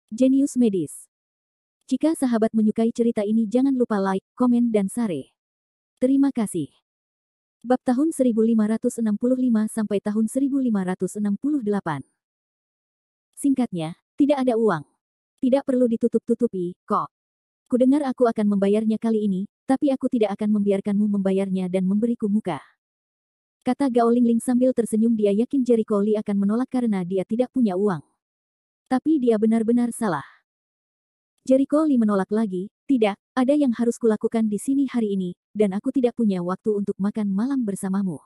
Jenius Medis. Jika sahabat menyukai cerita ini jangan lupa like, komen dan share. Terima kasih. Bab tahun 1565 sampai tahun 1568. Singkatnya, tidak ada uang. Tidak perlu ditutup-tutupi, kok. Kudengar aku akan membayarnya kali ini, tapi aku tidak akan membiarkanmu membayarnya dan memberiku muka. Kata Gao Lingling sambil tersenyum. Dia yakin Jericho Lee akan menolak karena dia tidak punya uang. Tapi dia benar-benar salah. Jericho Lee menolak lagi, tidak, ada yang harus kulakukan di sini hari ini, dan aku tidak punya waktu untuk makan malam bersamamu.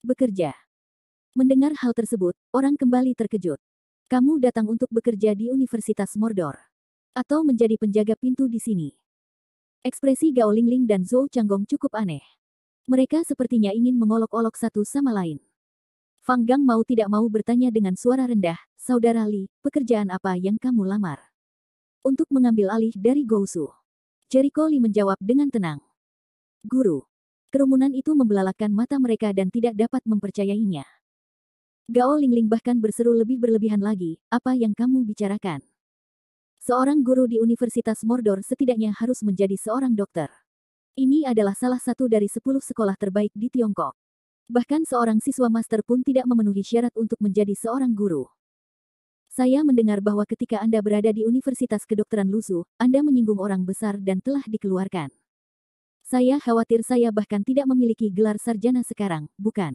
Bekerja. Mendengar hal tersebut, orang kembali terkejut. Kamu datang untuk bekerja di Universitas Mordor. Atau menjadi penjaga pintu di sini. Ekspresi Gao Lingling dan Zhou Changgong cukup aneh. Mereka sepertinya ingin mengolok-olok satu sama lain. Fang Gang mau tidak mau bertanya dengan suara rendah, Saudara Li, pekerjaan apa yang kamu lamar? Untuk mengambil alih dari Gousu. Jericho Lee menjawab dengan tenang. Guru. Kerumunan itu membelalakkan mata mereka dan tidak dapat mempercayainya. Gao Lingling bahkan berseru lebih berlebihan lagi, apa yang kamu bicarakan? Seorang guru di Universitas Mordor setidaknya harus menjadi seorang dokter. Ini adalah salah satu dari 10 sekolah terbaik di Tiongkok. Bahkan seorang siswa master pun tidak memenuhi syarat untuk menjadi seorang guru. Saya mendengar bahwa ketika Anda berada di Universitas Kedokteran Lusu, Anda menyinggung orang besar dan telah dikeluarkan. Saya khawatir saya bahkan tidak memiliki gelar sarjana sekarang, bukan?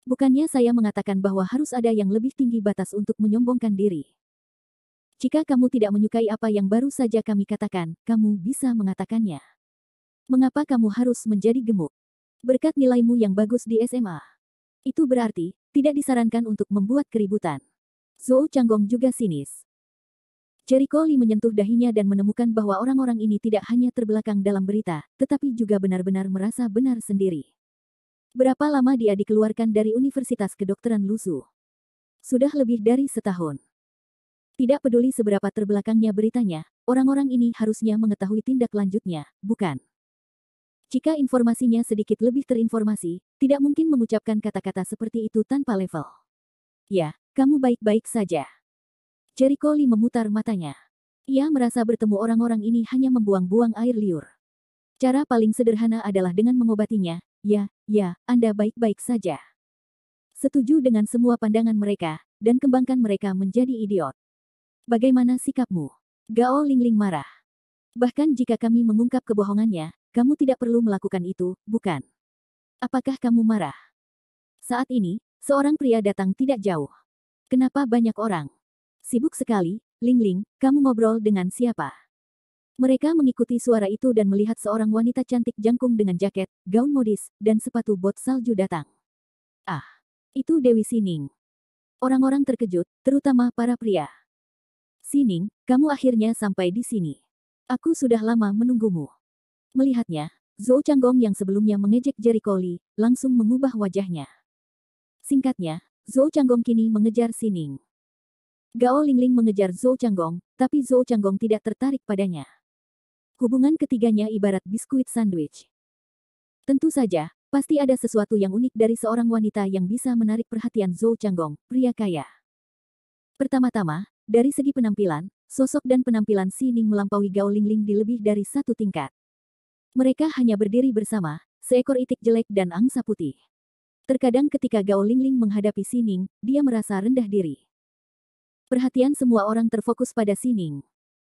Bukannya saya mengatakan bahwa harus ada yang lebih tinggi batas untuk menyombongkan diri. Jika kamu tidak menyukai apa yang baru saja kami katakan, kamu bisa mengatakannya. Mengapa kamu harus menjadi gemuk? Berkat nilaimu yang bagus di SMA. Itu berarti, tidak disarankan untuk membuat keributan. Zhou Changgong juga sinis. Jericho Lee menyentuh dahinya dan menemukan bahwa orang-orang ini tidak hanya terbelakang dalam berita, tetapi juga benar-benar merasa benar sendiri. Berapa lama dia dikeluarkan dari Universitas Kedokteran Lusu? Sudah lebih dari setahun. Tidak peduli seberapa terbelakangnya beritanya, orang-orang ini harusnya mengetahui tindak lanjutnya, bukan? Jika informasinya sedikit lebih terinformasi, tidak mungkin mengucapkan kata-kata seperti itu tanpa level. Ya, kamu baik-baik saja. Jericho Lee memutar matanya. Ia merasa bertemu orang-orang ini hanya membuang-buang air liur. Cara paling sederhana adalah dengan mengobatinya. Ya, Anda baik-baik saja. Setuju dengan semua pandangan mereka, dan kembangkan mereka menjadi idiot. Bagaimana sikapmu? Gao Lingling marah. Bahkan jika kami mengungkap kebohongannya, kamu tidak perlu melakukan itu, bukan? Apakah kamu marah? Saat ini, seorang pria datang tidak jauh. Kenapa banyak orang? Sibuk sekali, Lingling, kamu ngobrol dengan siapa? Mereka mengikuti suara itu dan melihat seorang wanita cantik jangkung dengan jaket, gaun modis, dan sepatu bot salju datang. Ah, itu Dewi Sining. Orang-orang terkejut, terutama para pria. Sining, kamu akhirnya sampai di sini. Aku sudah lama menunggumu. Melihatnya, Zhou Changgong yang sebelumnya mengejek Jericho Lee, langsung mengubah wajahnya. Singkatnya, Zhou Changgong kini mengejar Sining. Gao Lingling mengejar Zhou Changgong, tapi Zhou Changgong tidak tertarik padanya. Hubungan ketiganya ibarat biskuit sandwich. Tentu saja, pasti ada sesuatu yang unik dari seorang wanita yang bisa menarik perhatian Zhou Changgong, pria kaya. Pertama-tama, dari segi penampilan, sosok dan penampilan Sining melampaui Gao Lingling di lebih dari satu tingkat. Mereka hanya berdiri bersama, seekor itik jelek dan angsa putih. Terkadang ketika Gao Lingling menghadapi Sining, dia merasa rendah diri. Perhatian semua orang terfokus pada Sining.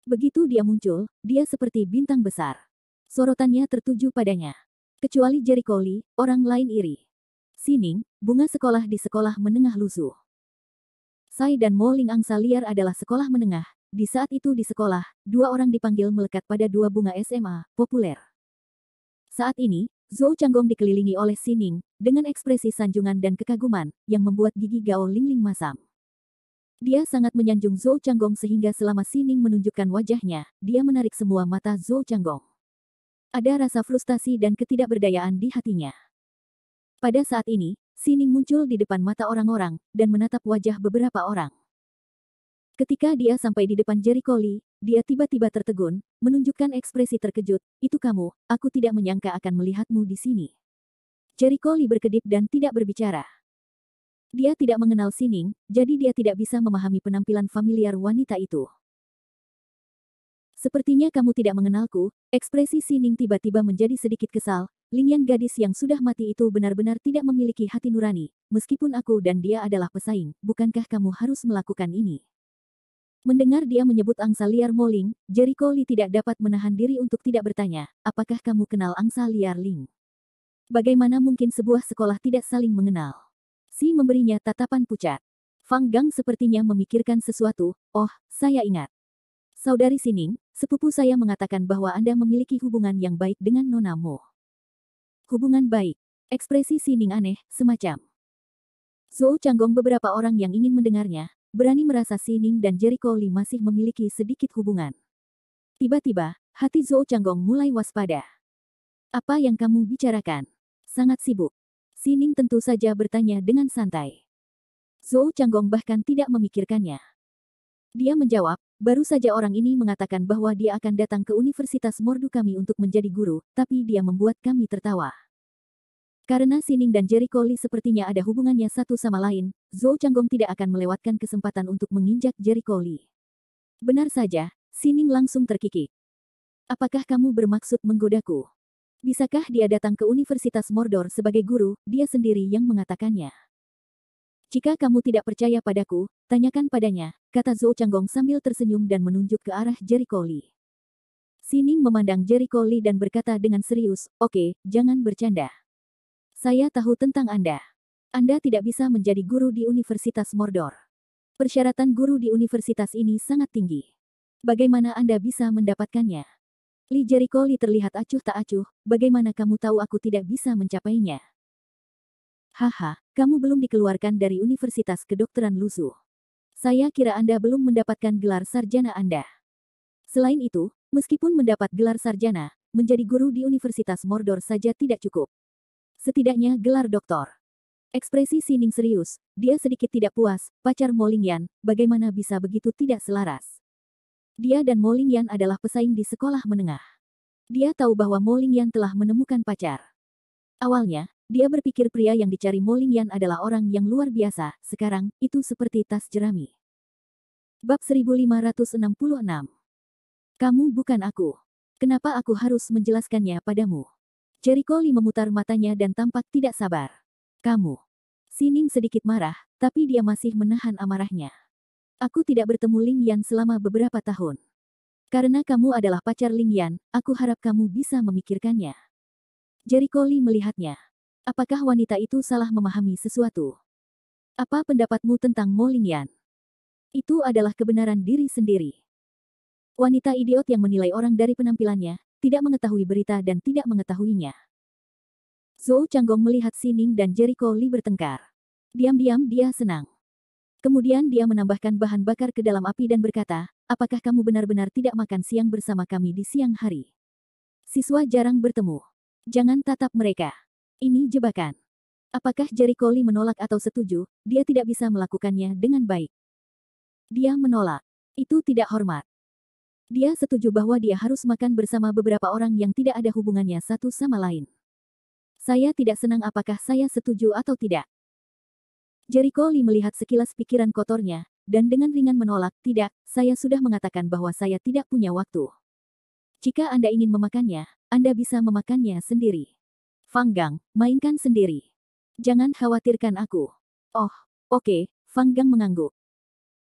Begitu dia muncul, dia seperti bintang besar. Sorotannya tertuju padanya. Kecuali Jericho Lee, orang lain iri. Sining, bunga sekolah di sekolah menengah lusuh. Sai dan Mo Ling angsa liar adalah sekolah menengah. Di saat itu di sekolah, 2 orang dipanggil melekat pada 2 bunga SMA, populer. Saat ini, Zhou Changgong dikelilingi oleh Sining, dengan ekspresi sanjungan dan kekaguman, yang membuat gigi Gao Lingling masam. Dia sangat menyanjung Zhou Changgong sehingga selama Sining menunjukkan wajahnya, dia menarik semua mata Zhou Changgong. Ada rasa frustasi dan ketidakberdayaan di hatinya. Pada saat ini, Sining muncul di depan mata orang-orang, dan menatap wajah beberapa orang. Ketika dia sampai di depan Jericho Lee, dia tiba-tiba tertegun, menunjukkan ekspresi terkejut, itu kamu, aku tidak menyangka akan melihatmu di sini. Jericho Lee berkedip dan tidak berbicara. Dia tidak mengenal Sining, jadi dia tidak bisa memahami penampilan familiar wanita itu. Sepertinya kamu tidak mengenalku. Ekspresi Sining tiba-tiba menjadi sedikit kesal. Lingyan gadis yang sudah mati itu benar-benar tidak memiliki hati nurani. Meskipun aku dan dia adalah pesaing, bukankah kamu harus melakukan ini? Mendengar dia menyebut angsa liar Moling, Jericho Lee tidak dapat menahan diri untuk tidak bertanya, apakah kamu kenal angsa liar Ling? Bagaimana mungkin sebuah sekolah tidak saling mengenal? Si memberinya tatapan pucat. Fang Gang sepertinya memikirkan sesuatu. Oh, saya ingat. Saudari Sining, sepupu saya mengatakan bahwa Anda memiliki hubungan yang baik dengan Nona Mo. Hubungan baik. Ekspresi Sining aneh, semacam. Zhou Changgong beberapa orang yang ingin mendengarnya, berani merasa Sining dan Jericho Lee masih memiliki sedikit hubungan. Tiba-tiba, hati Zhou Changgong mulai waspada. Apa yang kamu bicarakan? Sangat sibuk. Sining tentu saja bertanya dengan santai. Zhou Changgong bahkan tidak memikirkannya. Dia menjawab, baru saja orang ini mengatakan bahwa dia akan datang ke Universitas Mordu kami untuk menjadi guru, tapi dia membuat kami tertawa. Karena Sining dan Jericho Lee sepertinya ada hubungannya satu sama lain, Zhou Changgong tidak akan melewatkan kesempatan untuk menginjak Jericho Lee. Benar saja, Sining langsung terkikik. Apakah kamu bermaksud menggodaku? Bisakah dia datang ke Universitas Mordor sebagai guru, dia sendiri yang mengatakannya. Jika kamu tidak percaya padaku, tanyakan padanya, kata Zhou Changgong sambil tersenyum dan menunjuk ke arah Jericho Lee. Sining memandang Jericho Lee dan berkata dengan serius, oke, jangan bercanda. Saya tahu tentang Anda. Anda tidak bisa menjadi guru di Universitas Mordor. Persyaratan guru di universitas ini sangat tinggi. Bagaimana Anda bisa mendapatkannya? Lee Jericho Lee terlihat acuh tak acuh, bagaimana kamu tahu aku tidak bisa mencapainya? Haha, kamu belum dikeluarkan dari Universitas Kedokteran Lusu. Saya kira Anda belum mendapatkan gelar sarjana Anda. Selain itu, meskipun mendapat gelar sarjana, menjadi guru di Universitas Mordor saja tidak cukup. Setidaknya gelar doktor. Ekspresi Sining serius, dia sedikit tidak puas, pacar Mo Lingyan, bagaimana bisa begitu tidak selaras? Dia dan Mo Lingyan adalah pesaing di sekolah menengah. Dia tahu bahwa Mo Lingyan telah menemukan pacar. Awalnya, dia berpikir pria yang dicari Mo Lingyan adalah orang yang luar biasa, sekarang, itu seperti tas jerami. Bab 1566. Kamu bukan aku. Kenapa aku harus menjelaskannya padamu? Jericho Lee memutar matanya dan tampak tidak sabar. Kamu. Sining sedikit marah, tapi dia masih menahan amarahnya. Aku tidak bertemu Lingyan selama beberapa tahun. Karena kamu adalah pacar Lingyan, aku harap kamu bisa memikirkannya. Jericho Lee melihatnya. Apakah wanita itu salah memahami sesuatu? Apa pendapatmu tentang Mo Lingyan? Itu adalah kebenaran diri sendiri. Wanita idiot yang menilai orang dari penampilannya, tidak mengetahui berita dan tidak mengetahuinya. Zhou Changgong melihat Sining dan Jericho Lee bertengkar. Diam-diam dia senang. Kemudian dia menambahkan bahan bakar ke dalam api dan berkata, apakah kamu benar-benar tidak makan siang bersama kami di siang hari? Siswa jarang bertemu. Jangan tatap mereka. Ini jebakan. Apakah Jericho Lee menolak atau setuju, dia tidak bisa melakukannya dengan baik. Dia menolak. Itu tidak hormat. Dia setuju bahwa dia harus makan bersama beberapa orang yang tidak ada hubungannya satu sama lain. Saya tidak senang apakah saya setuju atau tidak. Jericho Lee melihat sekilas pikiran kotornya, dan dengan ringan menolak, tidak, saya sudah mengatakan bahwa saya tidak punya waktu. Jika Anda ingin memakannya, Anda bisa memakannya sendiri. Fang Gang, mainkan sendiri. Jangan khawatirkan aku. Oh, oke, Fang Gang mengangguk.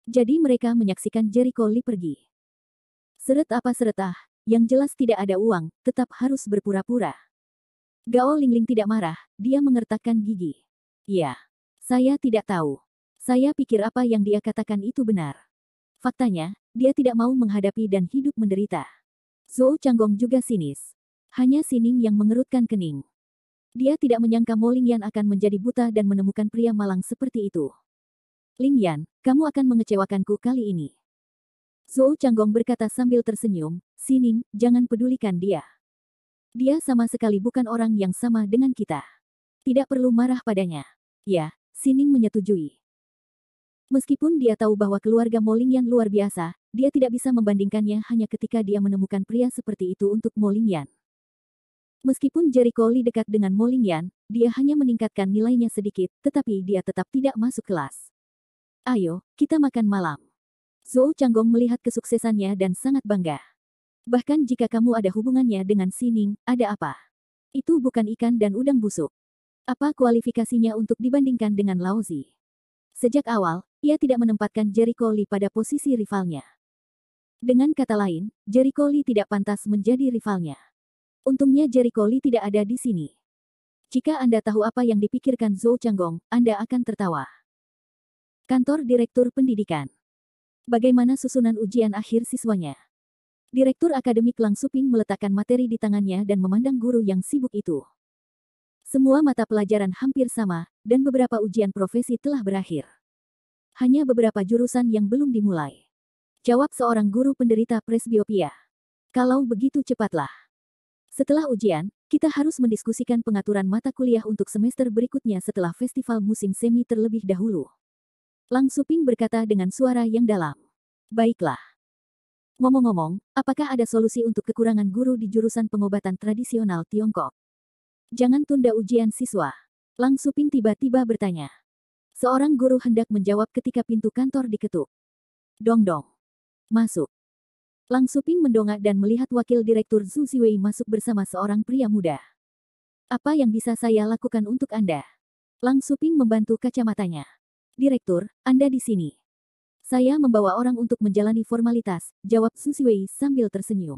Jadi mereka menyaksikan Jericho Lee pergi. Seret apa seret yang jelas tidak ada uang, tetap harus berpura-pura. Gao Lingling tidak marah, dia mengertakkan gigi. Ya, saya tidak tahu. Saya pikir apa yang dia katakan itu benar. Faktanya, dia tidak mau menghadapi dan hidup menderita. Zhou Changgong juga sinis. Hanya Sining yang mengerutkan kening. Dia tidak menyangka Mo Lingyan akan menjadi buta dan menemukan pria malang seperti itu. Lingyan, kamu akan mengecewakanku kali ini. Zhou Changgong berkata sambil tersenyum, Sining, jangan pedulikan dia. Dia sama sekali bukan orang yang sama dengan kita. Tidak perlu marah padanya. Ya, Sining menyetujui. Meskipun dia tahu bahwa keluarga Mo Lingyan luar biasa, dia tidak bisa membandingkannya hanya ketika dia menemukan pria seperti itu untuk Mo Lingyan. Meskipun Jericho Lee dekat dengan Mo Lingyan, dia hanya meningkatkan nilainya sedikit, tetapi dia tetap tidak masuk kelas. Ayo, kita makan malam. Zhou Changgong melihat kesuksesannya dan sangat bangga. Bahkan jika kamu ada hubungannya dengan Sining, ada apa? Itu bukan ikan dan udang busuk. Apa kualifikasinya untuk dibandingkan dengan Laozi? Sejak awal, ia tidak menempatkan Jericho Lee pada posisi rivalnya. Dengan kata lain, Jericho Lee tidak pantas menjadi rivalnya. Untungnya Jericho Lee tidak ada di sini. Jika Anda tahu apa yang dipikirkan Zhou Changgong, Anda akan tertawa. Kantor Direktur Pendidikan. Bagaimana susunan ujian akhir siswanya? Direktur Akademik Lang Suping meletakkan materi di tangannya dan memandang guru yang sibuk itu. Semua mata pelajaran hampir sama, dan beberapa ujian profesi telah berakhir. Hanya beberapa jurusan yang belum dimulai. Jawab seorang guru penderita presbiopia. Kalau begitu cepatlah. Setelah ujian, kita harus mendiskusikan pengaturan mata kuliah untuk semester berikutnya setelah festival musim semi terlebih dahulu. Lang Suping berkata dengan suara yang dalam. Baiklah. Ngomong-ngomong, apakah ada solusi untuk kekurangan guru di jurusan pengobatan tradisional Tiongkok? Jangan tunda ujian siswa. Lang Suping tiba-tiba bertanya. Seorang guru hendak menjawab ketika pintu kantor diketuk. Dong-dong. Masuk. Lang Suping mendongak dan melihat wakil direktur Zhu Ziwei masuk bersama seorang pria muda. Apa yang bisa saya lakukan untuk Anda? Lang Suping membantu kacamatanya. Direktur, Anda di sini. Saya membawa orang untuk menjalani formalitas, jawab Zhu Ziwei sambil tersenyum.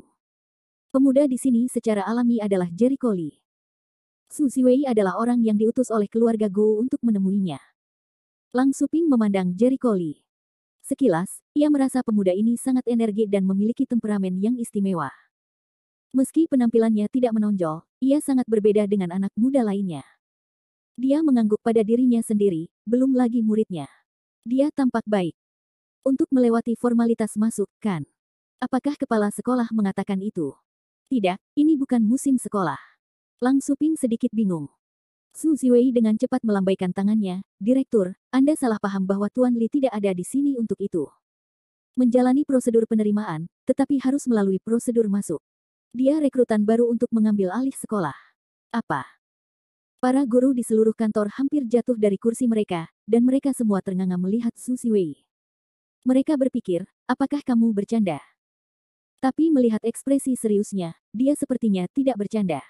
Pemuda di sini secara alami adalah Jericho Lee. Zhu Ziwei adalah orang yang diutus oleh keluarga Gou untuk menemuinya. Lang Suping memandang Jericho Lee. Sekilas, ia merasa pemuda ini sangat energik dan memiliki temperamen yang istimewa. Meski penampilannya tidak menonjol, ia sangat berbeda dengan anak muda lainnya. Dia mengangguk pada dirinya sendiri, belum lagi muridnya. Dia tampak baik. Untuk melewati formalitas masuk, kan? Apakah kepala sekolah mengatakan itu? Tidak, ini bukan musim sekolah. Lang Suping sedikit bingung. Zhu Ziwei dengan cepat melambaikan tangannya, Direktur, Anda salah paham bahwa Tuan Li tidak ada di sini untuk itu. Menjalani prosedur penerimaan, tetapi harus melalui prosedur masuk. Dia rekrutan baru untuk mengambil alih sekolah. Apa? Para guru di seluruh kantor hampir jatuh dari kursi mereka, dan mereka semua ternganga melihat Zhu Ziwei. Mereka berpikir, apakah kamu bercanda? Tapi melihat ekspresi seriusnya, dia sepertinya tidak bercanda.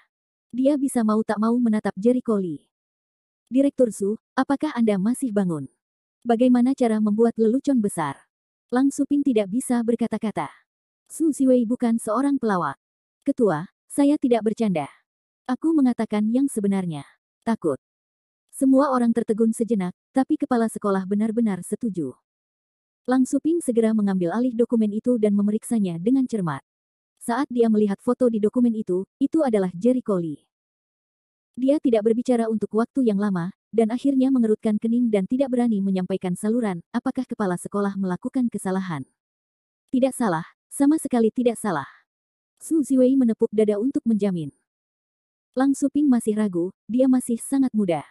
Dia bisa mau tak mau menatap Jericho Lee. Direktur Zhu, apakah Anda masih bangun? Bagaimana cara membuat lelucon besar? Lang Suping tidak bisa berkata-kata. Zhu Ziwei bukan seorang pelawak. Ketua, saya tidak bercanda. Aku mengatakan yang sebenarnya. Takut. Semua orang tertegun sejenak, tapi kepala sekolah benar-benar setuju. Lang Suping segera mengambil alih dokumen itu dan memeriksanya dengan cermat. Saat dia melihat foto di dokumen itu adalah Jericho Lee. Dia tidak berbicara untuk waktu yang lama, dan akhirnya mengerutkan kening dan tidak berani menyampaikan saluran, apakah kepala sekolah melakukan kesalahan. Tidak salah, sama sekali tidak salah. Zhu Ziwei menepuk dada untuk menjamin. Lang Suping masih ragu, dia masih sangat muda.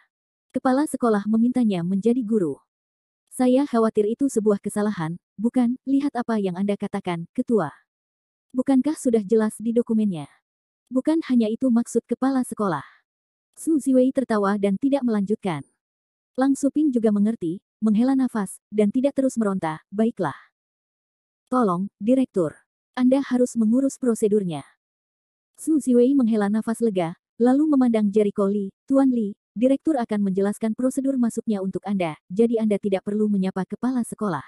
Kepala sekolah memintanya menjadi guru. Saya khawatir itu sebuah kesalahan, bukan, lihat apa yang Anda katakan, Ketua. Bukankah sudah jelas di dokumennya? Bukan hanya itu maksud kepala sekolah. Zhu Ziwei tertawa dan tidak melanjutkan. Lang Suping juga mengerti, menghela nafas, dan tidak terus meronta, baiklah. Tolong, Direktur. Anda harus mengurus prosedurnya. Zhu Ziwei menghela nafas lega, lalu memandang Jericho Lee, Tuan Lee, Direktur akan menjelaskan prosedur masuknya untuk Anda, jadi Anda tidak perlu menyapa kepala sekolah.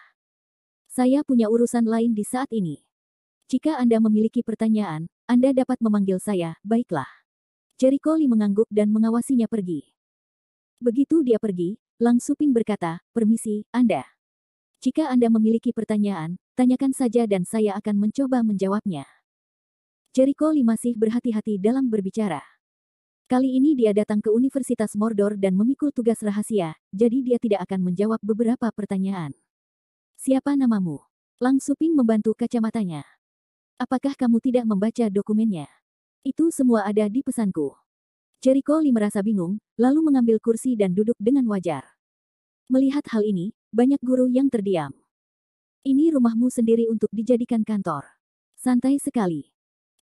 Saya punya urusan lain di saat ini. Jika Anda memiliki pertanyaan, Anda dapat memanggil saya, baiklah. Jericho Lee mengangguk dan mengawasinya pergi. Begitu dia pergi, Lang Suping berkata, permisi, Anda. Jika Anda memiliki pertanyaan, tanyakan saja dan saya akan mencoba menjawabnya. Jericho Lee masih berhati-hati dalam berbicara. Kali ini dia datang ke Universitas Mordor dan memikul tugas rahasia, jadi dia tidak akan menjawab beberapa pertanyaan. Siapa namamu? Lang Suping membantu kacamatanya. Apakah kamu tidak membaca dokumennya? Itu semua ada di pesanku. Jericho Lee merasa bingung, lalu mengambil kursi dan duduk dengan wajar. Melihat hal ini, banyak guru yang terdiam. Ini rumahmu sendiri untuk dijadikan kantor. Santai sekali.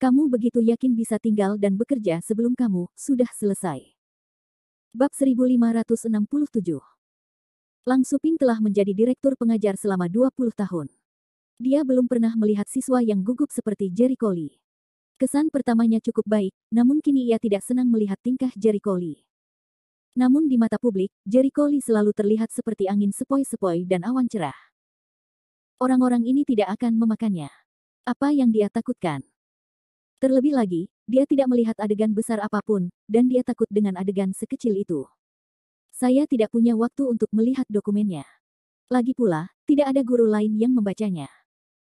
Kamu begitu yakin bisa tinggal dan bekerja sebelum kamu sudah selesai. Bab 1567. Lang Suping telah menjadi direktur pengajar selama 20 tahun. Dia belum pernah melihat siswa yang gugup seperti Jericho Lee. Kesan pertamanya cukup baik, namun kini ia tidak senang melihat tingkah Jericho Lee. Namun di mata publik, Jericho Lee selalu terlihat seperti angin sepoi-sepoi dan awan cerah. Orang-orang ini tidak akan memakannya. Apa yang dia takutkan? Terlebih lagi, dia tidak melihat adegan besar apapun, dan dia takut dengan adegan sekecil itu. Saya tidak punya waktu untuk melihat dokumennya. Lagi pula, tidak ada guru lain yang membacanya.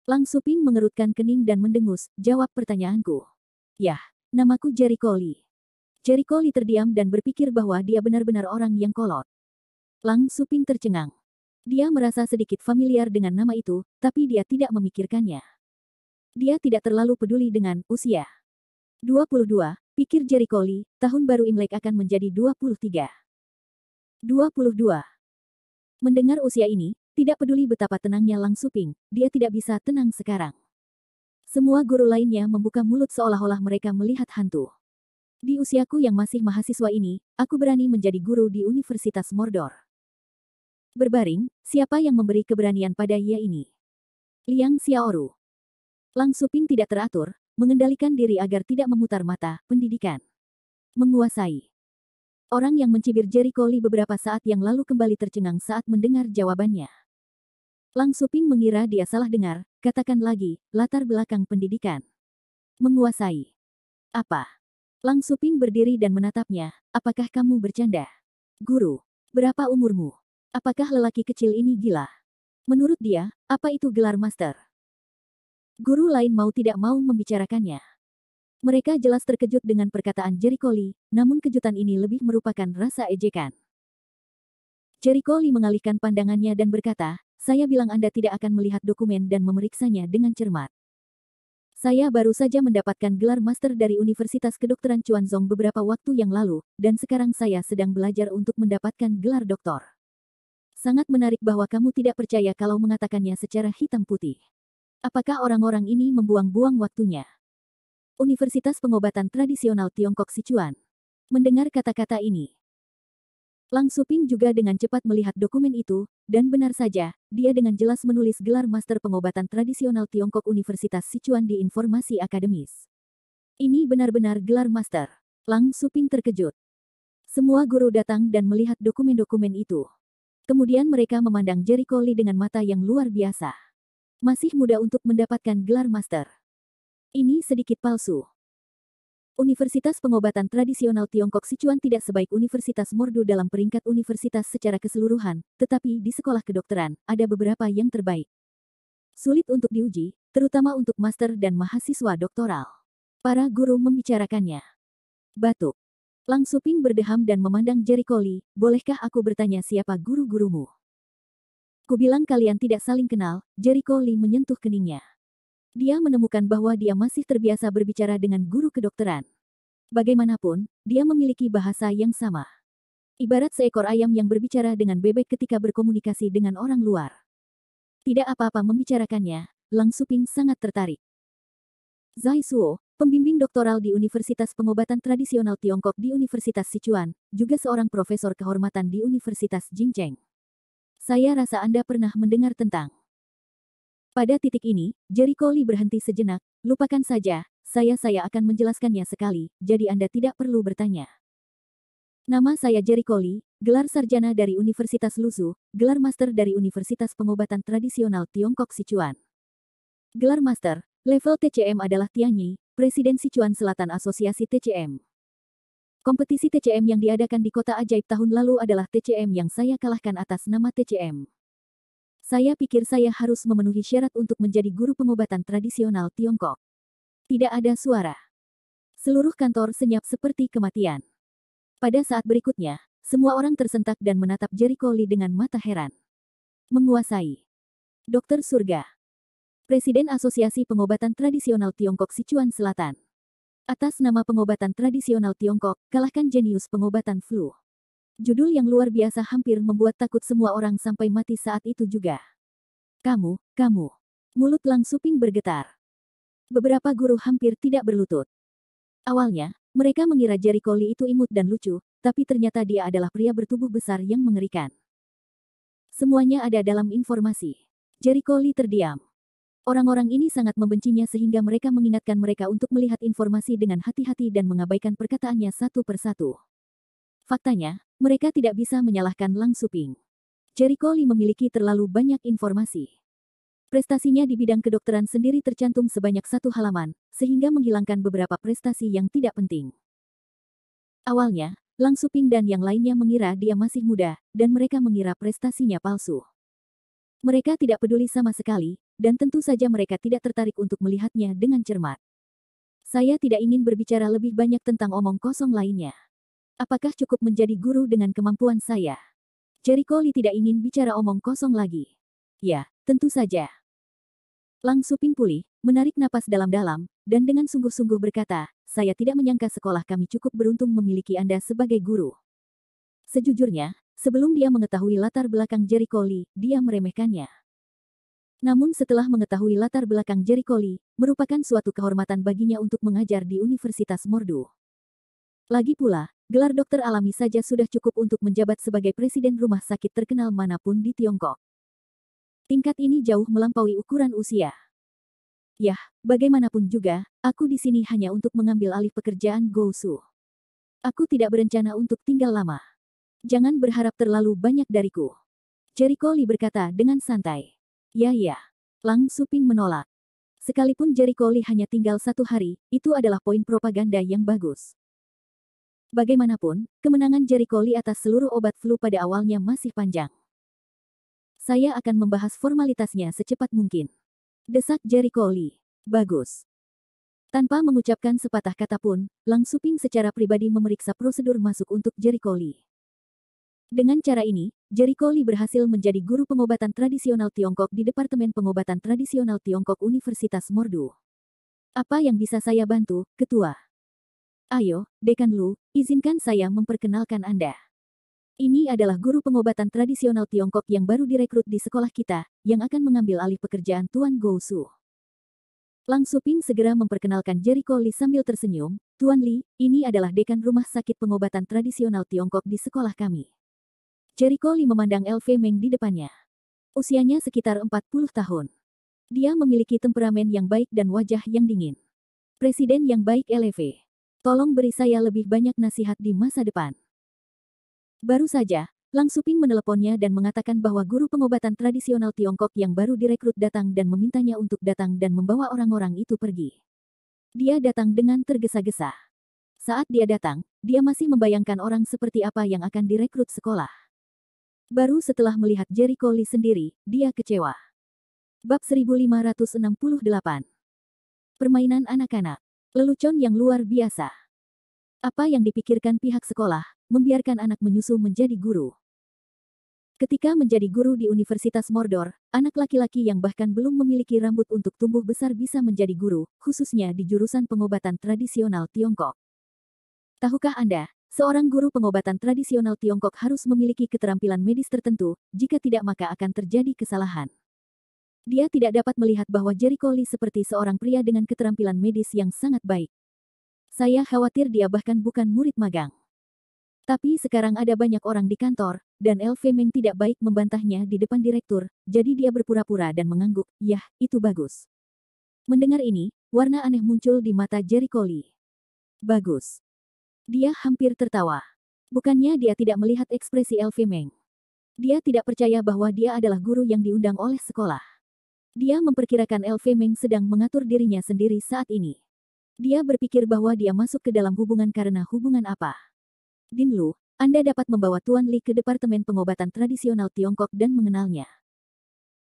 Lang Suping mengerutkan kening dan mendengus, jawab pertanyaanku. Yah, namaku Jericho Lee. Jericho Lee terdiam dan berpikir bahwa dia benar-benar orang yang kolot. Lang Suping tercengang. Dia merasa sedikit familiar dengan nama itu, tapi dia tidak memikirkannya. Dia tidak terlalu peduli dengan usia. 22, pikir Jericho Lee, tahun baru Imlek akan menjadi 23. 22. Mendengar usia ini, tidak peduli betapa tenangnya Lang Suping, dia tidak bisa tenang sekarang. Semua guru lainnya membuka mulut seolah-olah mereka melihat hantu. Di usiaku yang masih mahasiswa ini, aku berani menjadi guru di Universitas Mordor. Berbaring, siapa yang memberi keberanian pada ia ini? Liang Xiaoru. Lang Suping tidak teratur, mengendalikan diri agar tidak memutar mata, pendidikan. Menguasai. Orang yang mencibir Jericho Lee beberapa saat yang lalu kembali tercengang saat mendengar jawabannya. Lang Suping mengira dia salah dengar, katakan lagi, latar belakang pendidikan. Menguasai. Apa? Lang Suping berdiri dan menatapnya, apakah kamu bercanda? Guru, berapa umurmu? Apakah lelaki kecil ini gila? Menurut dia, apa itu gelar master? Guru lain mau tidak mau membicarakannya. Mereka jelas terkejut dengan perkataan Jericho Lee, namun kejutan ini lebih merupakan rasa ejekan. Jericho Lee mengalihkan pandangannya dan berkata, saya bilang Anda tidak akan melihat dokumen dan memeriksanya dengan cermat. Saya baru saja mendapatkan gelar master dari Universitas Kedokteran Chuanzong beberapa waktu yang lalu, dan sekarang saya sedang belajar untuk mendapatkan gelar doktor. Sangat menarik bahwa kamu tidak percaya kalau mengatakannya secara hitam putih. Apakah orang-orang ini membuang-buang waktunya? Universitas Pengobatan Tradisional Tiongkok Sichuan. Mendengar kata-kata ini, Lang Suping juga dengan cepat melihat dokumen itu, dan benar saja, dia dengan jelas menulis gelar Master Pengobatan Tradisional Tiongkok Universitas Sichuan di informasi akademis. Ini benar-benar gelar master. Lang Suping terkejut. Semua guru datang dan melihat dokumen-dokumen itu. Kemudian mereka memandang Jericho Lee dengan mata yang luar biasa. Masih muda untuk mendapatkan gelar master. Ini sedikit palsu. Universitas Pengobatan Tradisional Tiongkok Sichuan tidak sebaik Universitas Mordu dalam peringkat universitas secara keseluruhan, tetapi di sekolah kedokteran, ada beberapa yang terbaik. Sulit untuk diuji, terutama untuk master dan mahasiswa doktoral. Para guru membicarakannya. Batuk. Lang Suping berdeham dan memandang Jericho Lee, bolehkah aku bertanya siapa guru-gurumu? Kubilang kalian tidak saling kenal, Jericho Lee menyentuh keningnya. Dia menemukan bahwa dia masih terbiasa berbicara dengan guru kedokteran. Bagaimanapun, dia memiliki bahasa yang sama. Ibarat seekor ayam yang berbicara dengan bebek ketika berkomunikasi dengan orang luar. Tidak apa-apa membicarakannya, Lang Suping sangat tertarik. Zai Suo, pembimbing doktoral di Universitas Pengobatan Tradisional Tiongkok di Universitas Sichuan, juga seorang profesor kehormatan di Universitas Jingcheng. Saya rasa Anda pernah mendengar tentang. Pada titik ini, Jericho Lee berhenti sejenak, lupakan saja, saya akan menjelaskannya sekali, jadi Anda tidak perlu bertanya. Nama saya Jericho Lee, gelar sarjana dari Universitas Lusu, gelar master dari Universitas Pengobatan Tradisional Tiongkok Sichuan. Gelar master, level TCM adalah Tian Yi, Presiden Sichuan Selatan Asosiasi TCM. Kompetisi TCM yang diadakan di Kota Ajaib tahun lalu adalah TCM yang saya kalahkan atas nama TCM. Saya pikir saya harus memenuhi syarat untuk menjadi guru pengobatan tradisional Tiongkok. Tidak ada suara. Seluruh kantor senyap seperti kematian. Pada saat berikutnya, semua orang tersentak dan menatap Jericho Lee dengan mata heran. Menguasai. Dokter Surga. Presiden Asosiasi Pengobatan Tradisional Tiongkok Sichuan Selatan. Atas nama pengobatan tradisional Tiongkok, kalahkan jenius pengobatan flu. Judul yang luar biasa hampir membuat takut semua orang sampai mati saat itu juga. Kamu. Mulut Lang Suping bergetar. Beberapa guru hampir tidak berlutut. Awalnya, mereka mengira Jericho Lee itu imut dan lucu, tapi ternyata dia adalah pria bertubuh besar yang mengerikan. Semuanya ada dalam informasi. Jericho Lee terdiam. Orang-orang ini sangat membencinya sehingga mereka mengingatkan mereka untuk melihat informasi dengan hati-hati dan mengabaikan perkataannya satu persatu. Faktanya, mereka tidak bisa menyalahkan Lang Suping. Jericho Lee memiliki terlalu banyak informasi. Prestasinya di bidang kedokteran sendiri tercantum sebanyak 1 halaman, sehingga menghilangkan beberapa prestasi yang tidak penting. Awalnya, Lang Suping dan yang lainnya mengira dia masih muda, dan mereka mengira prestasinya palsu. Mereka tidak peduli sama sekali, dan tentu saja mereka tidak tertarik untuk melihatnya dengan cermat. Saya tidak ingin berbicara lebih banyak tentang omong kosong lainnya. Apakah cukup menjadi guru dengan kemampuan saya? Jericho Lee tidak ingin bicara omong kosong lagi. Ya, tentu saja. Lang Suping pulih, menarik napas dalam-dalam, dan dengan sungguh-sungguh berkata, saya tidak menyangka sekolah kami cukup beruntung memiliki Anda sebagai guru. Sejujurnya, sebelum dia mengetahui latar belakang Jericho Lee, dia meremehkannya. Namun setelah mengetahui latar belakang Jericho Lee, merupakan suatu kehormatan baginya untuk mengajar di Universitas Mordu. Lagi pula, gelar dokter alami saja sudah cukup untuk menjabat sebagai presiden rumah sakit terkenal manapun di Tiongkok. Tingkat ini jauh melampaui ukuran usia. Yah, bagaimanapun juga, aku di sini hanya untuk mengambil alih pekerjaan Go Su. Aku tidak berencana untuk tinggal lama. Jangan berharap terlalu banyak dariku. Jericho Lee berkata dengan santai. Ya. Lang Suping menolak. Sekalipun Jericho Lee hanya tinggal 1 hari, itu adalah poin propaganda yang bagus. Bagaimanapun, kemenangan Jericho Lee atas seluruh obat flu pada awalnya masih panjang. Saya akan membahas formalitasnya secepat mungkin. Desak Jericho Lee. Bagus. Tanpa mengucapkan sepatah kata pun, Lang Suping secara pribadi memeriksa prosedur masuk untuk Jericho Lee. Dengan cara ini, Jericho Lee berhasil menjadi guru pengobatan tradisional Tiongkok di Departemen Pengobatan Tradisional Tiongkok Universitas Mordu. Apa yang bisa saya bantu, Ketua? Ayo, Dekan Lu, izinkan saya memperkenalkan Anda. Ini adalah guru pengobatan tradisional Tiongkok yang baru direkrut di sekolah kita, yang akan mengambil alih pekerjaan Tuan Go Su. Lang Suping segera memperkenalkan Jericho Lee sambil tersenyum, Tuan Lee, ini adalah dekan rumah sakit pengobatan tradisional Tiongkok di sekolah kami. Jericho Lee memandang LV Meng di depannya. Usianya sekitar 40 tahun. Dia memiliki temperamen yang baik dan wajah yang dingin. Presiden yang baik LV. Tolong beri saya lebih banyak nasihat di masa depan. Baru saja, Lang Suping meneleponnya dan mengatakan bahwa guru pengobatan tradisional Tiongkok yang baru direkrut datang dan memintanya untuk datang dan membawa orang-orang itu pergi. Dia datang dengan tergesa-gesa. Saat dia datang, dia masih membayangkan orang seperti apa yang akan direkrut sekolah. Baru setelah melihat Jericho Lee sendiri, dia kecewa. Bab 1568. Permainan anak-anak. Lelucon yang luar biasa. Apa yang dipikirkan pihak sekolah, membiarkan anak menyusu menjadi guru. Ketika menjadi guru di Universitas Mordor, anak laki-laki yang bahkan belum memiliki rambut untuk tumbuh besar bisa menjadi guru, khususnya di jurusan pengobatan tradisional Tiongkok. Tahukah Anda, seorang guru pengobatan tradisional Tiongkok harus memiliki keterampilan medis tertentu, jika tidak maka akan terjadi kesalahan. Dia tidak dapat melihat bahwa Jericho Lee seperti seorang pria dengan keterampilan medis yang sangat baik. Saya khawatir dia bahkan bukan murid magang. Tapi sekarang ada banyak orang di kantor, dan LV Meng tidak baik membantahnya di depan direktur, jadi dia berpura-pura dan mengangguk, yah, itu bagus. Mendengar ini, warna aneh muncul di mata Jericho Lee. Bagus. Dia hampir tertawa. Bukannya dia tidak melihat ekspresi LV Meng. Dia tidak percaya bahwa dia adalah guru yang diundang oleh sekolah. Dia memperkirakan LV Meng sedang mengatur dirinya sendiri saat ini. Dia berpikir bahwa dia masuk ke dalam hubungan karena hubungan apa. Din Lu, Anda dapat membawa Tuan Lee ke Departemen Pengobatan Tradisional Tiongkok dan mengenalnya.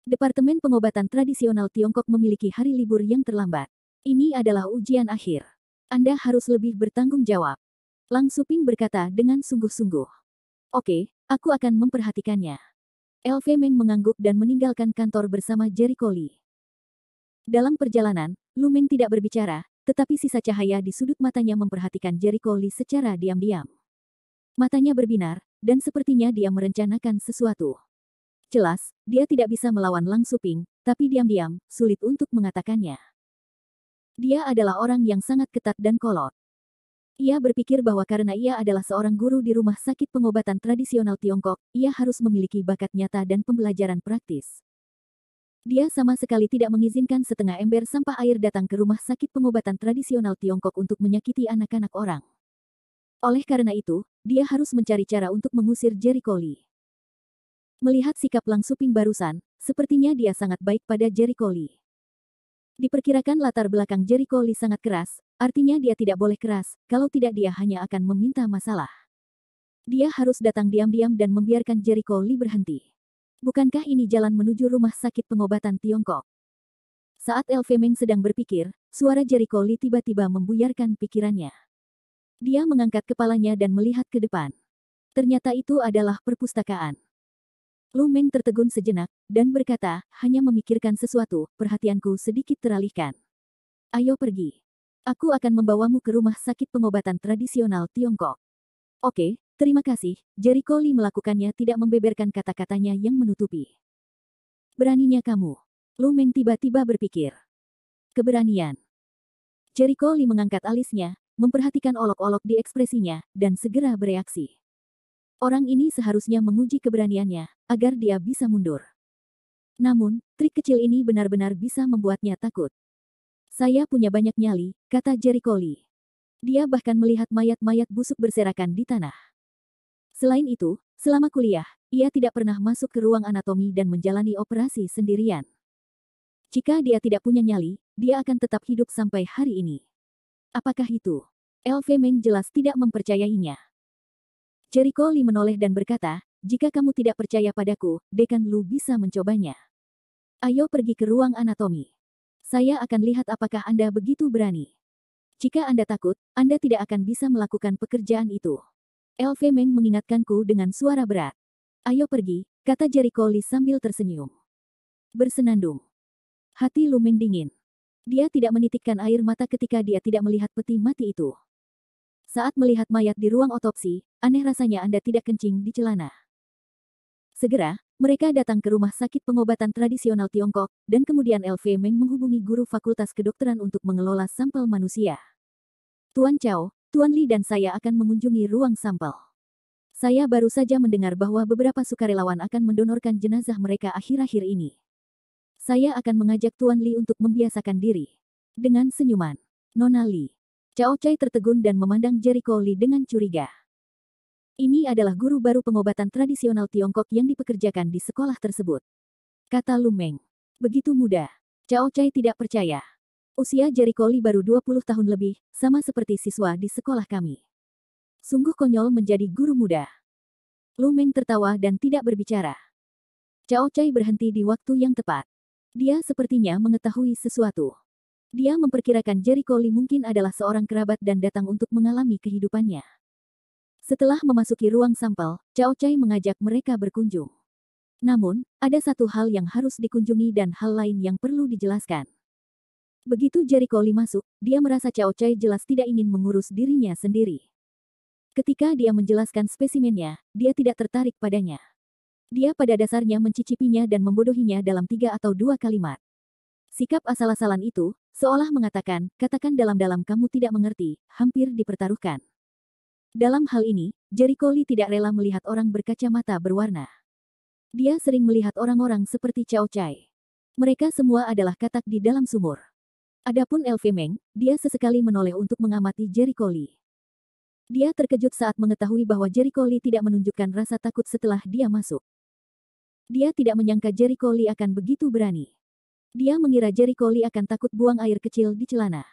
Departemen Pengobatan Tradisional Tiongkok memiliki hari libur yang terlambat. Ini adalah ujian akhir. Anda harus lebih bertanggung jawab. Lang Suping berkata dengan sungguh-sungguh. Oke, aku akan memperhatikannya. LV Meng mengangguk dan meninggalkan kantor bersama Jericho Lee. Dalam perjalanan, Lu Meng tidak berbicara, tetapi sisa cahaya di sudut matanya memperhatikan Jericho Lee secara diam-diam. Matanya berbinar, dan sepertinya dia merencanakan sesuatu. Jelas, dia tidak bisa melawan Lang Suping, tapi diam-diam, sulit untuk mengatakannya. Dia adalah orang yang sangat ketat dan kolot. Ia berpikir bahwa karena ia adalah seorang guru di rumah sakit pengobatan tradisional Tiongkok, ia harus memiliki bakat nyata dan pembelajaran praktis. Dia sama sekali tidak mengizinkan setengah ember sampah air datang ke rumah sakit pengobatan tradisional Tiongkok untuk menyakiti anak-anak orang. Oleh karena itu, dia harus mencari cara untuk mengusir Jericho Lee. Melihat sikap Lang Suping barusan, sepertinya dia sangat baik pada Jericho Lee. Diperkirakan latar belakang Jericho Lee sangat keras, artinya dia tidak boleh keras, kalau tidak dia hanya akan meminta masalah. Dia harus datang diam-diam dan membiarkan Jericho Lee berhenti. Bukankah ini jalan menuju rumah sakit pengobatan Tiongkok? Saat Elve Meng sedang berpikir, suara Jericho Lee tiba-tiba membuyarkan pikirannya. Dia mengangkat kepalanya dan melihat ke depan. Ternyata itu adalah perpustakaan. Lu Meng tertegun sejenak, dan berkata, hanya memikirkan sesuatu, perhatianku sedikit teralihkan. Ayo pergi. Aku akan membawamu ke rumah sakit pengobatan tradisional Tiongkok. Oke, terima kasih. Jericho Lee melakukannya tidak membeberkan kata-katanya yang menutupi. Beraninya kamu. Lu Meng tiba-tiba berpikir. Keberanian. Jericho Lee mengangkat alisnya, memperhatikan olok-olok di ekspresinya, dan segera bereaksi. Orang ini seharusnya menguji keberaniannya, agar dia bisa mundur. Namun, trik kecil ini benar-benar bisa membuatnya takut. Saya punya banyak nyali, kata Jericho Lee. Dia bahkan melihat mayat-mayat busuk berserakan di tanah. Selain itu, selama kuliah, ia tidak pernah masuk ke ruang anatomi dan menjalani operasi sendirian. Jika dia tidak punya nyali, dia akan tetap hidup sampai hari ini. Apakah itu? Elve Meng jelas tidak mempercayainya. Jericho Lee menoleh dan berkata, jika kamu tidak percaya padaku, Dekan Lu bisa mencobanya. Ayo pergi ke ruang anatomi. Saya akan lihat apakah Anda begitu berani. Jika Anda takut, Anda tidak akan bisa melakukan pekerjaan itu. Elve Meng mengingatkanku dengan suara berat. Ayo pergi, kata Jericho Lee sambil tersenyum. Bersenandung. Hati Lu Meng dingin. Dia tidak menitikkan air mata ketika dia tidak melihat peti mati itu. Saat melihat mayat di ruang otopsi, aneh rasanya Anda tidak kencing di celana. Segera, mereka datang ke rumah sakit pengobatan tradisional Tiongkok, dan kemudian Elve Meng menghubungi guru fakultas kedokteran untuk mengelola sampel manusia. Tuan Chow, Tuan Li dan saya akan mengunjungi ruang sampel. Saya baru saja mendengar bahwa beberapa sukarelawan akan mendonorkan jenazah mereka akhir-akhir ini. Saya akan mengajak Tuan Li untuk membiasakan diri. Dengan senyuman, Nona Li. Cao Cai tertegun dan memandang Jericho Lee dengan curiga. Ini adalah guru baru pengobatan tradisional Tiongkok yang dipekerjakan di sekolah tersebut. Kata Lu Meng. Begitu muda. Cao Cai tidak percaya. Usia Jericho Lee baru 20 tahun lebih, sama seperti siswa di sekolah kami. Sungguh konyol menjadi guru muda. Lu Meng tertawa dan tidak berbicara. Cao Cai berhenti di waktu yang tepat. Dia sepertinya mengetahui sesuatu. Dia memperkirakan Jericho Lee mungkin adalah seorang kerabat dan datang untuk mengalami kehidupannya. Setelah memasuki ruang sampel, Cao Cai mengajak mereka berkunjung. Namun, ada satu hal yang harus dikunjungi dan hal lain yang perlu dijelaskan. Begitu Jericho Lee masuk, dia merasa Cao Cai jelas tidak ingin mengurus dirinya sendiri. Ketika dia menjelaskan spesimennya, dia tidak tertarik padanya. Dia pada dasarnya mencicipinya dan membodohinya dalam 3 atau 2 kalimat. Sikap asal-asalan itu, seolah mengatakan, katakan dalam-dalam kamu tidak mengerti, hampir dipertaruhkan. Dalam hal ini, Jericho Lee tidak rela melihat orang berkacamata berwarna. Dia sering melihat orang-orang seperti Cao Cai. Mereka semua adalah katak di dalam sumur. Adapun Elve Meng, dia sesekali menoleh untuk mengamati Jericho Lee. Dia terkejut saat mengetahui bahwa Jericho Lee tidak menunjukkan rasa takut setelah dia masuk. Dia tidak menyangka Jericho Lee akan begitu berani. Dia mengira Jericho Lee akan takut buang air kecil di celana.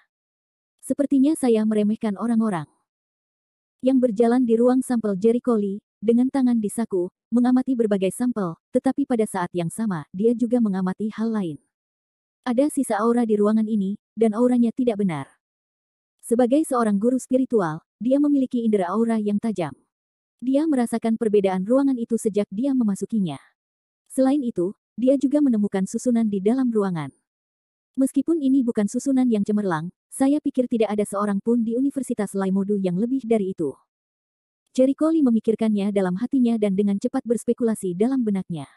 Sepertinya saya meremehkan orang-orang. Yang berjalan di ruang sampel Jericho Lee, dengan tangan di saku, mengamati berbagai sampel, tetapi pada saat yang sama, dia juga mengamati hal lain. Ada sisa aura di ruangan ini, dan auranya tidak benar. Sebagai seorang guru spiritual, dia memiliki indera aura yang tajam. Dia merasakan perbedaan ruangan itu sejak dia memasukinya. Selain itu, dia juga menemukan susunan di dalam ruangan. Meskipun ini bukan susunan yang cemerlang, saya pikir tidak ada seorang pun di Universitas Laimodu yang lebih dari itu. Jericho Lee memikirkannya dalam hatinya dan dengan cepat berspekulasi dalam benaknya.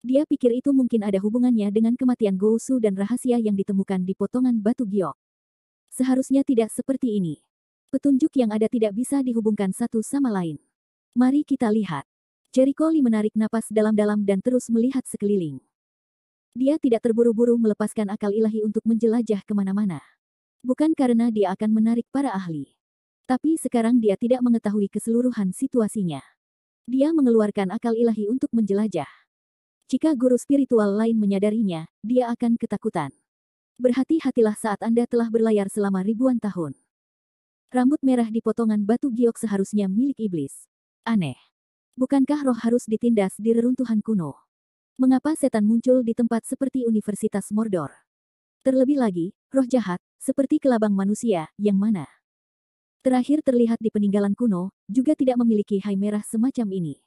Dia pikir itu mungkin ada hubungannya dengan kematian Gou Su dan rahasia yang ditemukan di potongan batu giok. Seharusnya tidak seperti ini. Petunjuk yang ada tidak bisa dihubungkan satu sama lain. Mari kita lihat. Jericho Lee menarik napas dalam-dalam dan terus melihat sekeliling. Dia tidak terburu-buru melepaskan akal ilahi untuk menjelajah kemana-mana. Bukan karena dia akan menarik para ahli. Tapi sekarang dia tidak mengetahui keseluruhan situasinya. Dia mengeluarkan akal ilahi untuk menjelajah. Jika guru spiritual lain menyadarinya, dia akan ketakutan. Berhati-hatilah saat Anda telah berlayar selama ribuan tahun. Rambut merah di potongan batu giok seharusnya milik iblis. Aneh. Bukankah roh harus ditindas di reruntuhan kuno? Mengapa setan muncul di tempat seperti Universitas Mordor? Terlebih lagi, roh jahat, seperti kelabang manusia, yang mana terakhir terlihat di peninggalan kuno, juga tidak memiliki hai merah semacam ini.